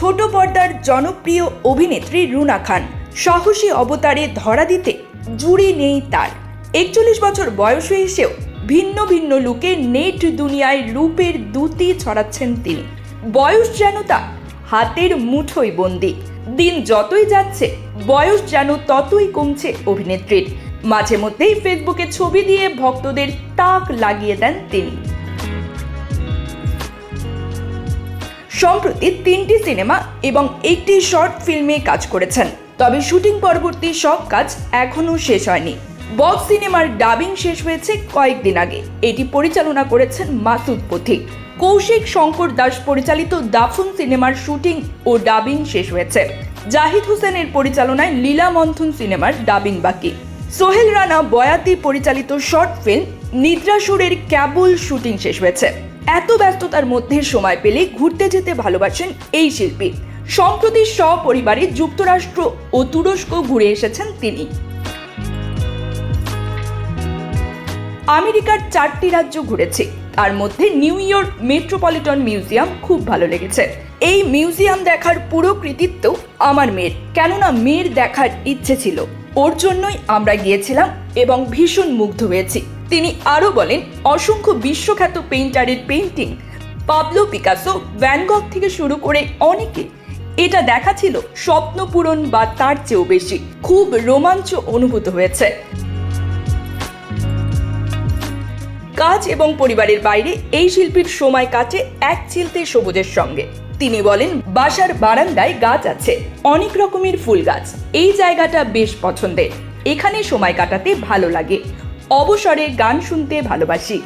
ছোট পর্দার জনপ্রিয় অভিনেত্রী রুনা খান সাহসী অবতারে ধরা দিতে জুড়ি নেই তার। 41 বছর বয়স হয়েছেও ভিন্ন ভিন্ন লুকে নেট দুনিয়ায় রূপের দ্যুতি ছড়াচ্ছেন তিনি। বয়স যেন তার হাতের মুঠোয় বন্দি। দিন যতই যাচ্ছে বয়স যেন ততই কমছে অভিনেত্রীর। মাঝে মধ্যেই ফেসবুকে ছবি দিয়ে ভক্তদের তাক লাগিয়ে দেন তিনি। সম্প্রতি 3টি সিনেমা এবং একটি শর্ট ফিল্মে কাজ করেছেন, তবে শুটিং পরবর্তী সব কাজ এখনও শেষ হয়নি। বক্স সিনেমার ডাবিং শেষ হয়েছে কয়েকদিন আগে। এটি পরিচালনা করেছেন মাসুদ পথিক। কৌশিক শঙ্কর দাস পরিচালিত দাফন সিনেমার শুটিং ও ডাবিং শেষ হয়েছে। জাহিদ হোসেনের পরিচালনায় লীলা মন্থন সিনেমার ডাবিং বাকি। সোহেল রানা বয়াতি পরিচালিত শর্ট ফিল্ম নিদ্রাসুরের কেবল শুটিং শেষ হয়েছে। এত ব্যস্ততার মধ্যে সময় পেলে ঘুরতে যেতে ভালোবাসেন এই শিল্পী। সম্প্রতি সপরিবারে যুক্তরাষ্ট্র ও তুরস্ক ঘুরে এসেছেন তিনি। আমেরিকার 4টি রাজ্য ঘুরেছি, তার মধ্যে নিউ ইয়র্ক মেট্রোপলিটন মিউজিয়াম খুব ভালো লেগেছে। এই মিউজিয়াম দেখার পুরো কৃতিত্ব আমার মেয়ের, কেননা মেয়ের দেখার ইচ্ছে ছিল, ওর জন্যই আমরা গিয়েছিলাম এবং ভীষণ মুগ্ধ হয়েছি। তিনি আরও বলেন, অসংখ্য বিশ্বখ্যাত পেইন্টারের পেইন্টিং, পাবলো পিকাসো, ভ্যান গগ থেকে শুরু করে অনেকে, এটা দেখা ছিল স্বপ্ন পূরণ বা তার চেয়েও বেশি। খুব রোমাঞ্চ অনুভূত হয়েছে। কাজ এবং পরিবারের বাইরে এই শিল্পীর সময় কাটে এক চিলতে সবুজের সঙ্গে। তিনি বলেন, বাসার বারান্দায় গাছ আছে, অনেক রকমের ফুল গাছ। এই জায়গাটা বেশ পছন্দের, এখানে সময় কাটাতে ভালো লাগে। অবসরে গান শুনতে ভালোবাসি।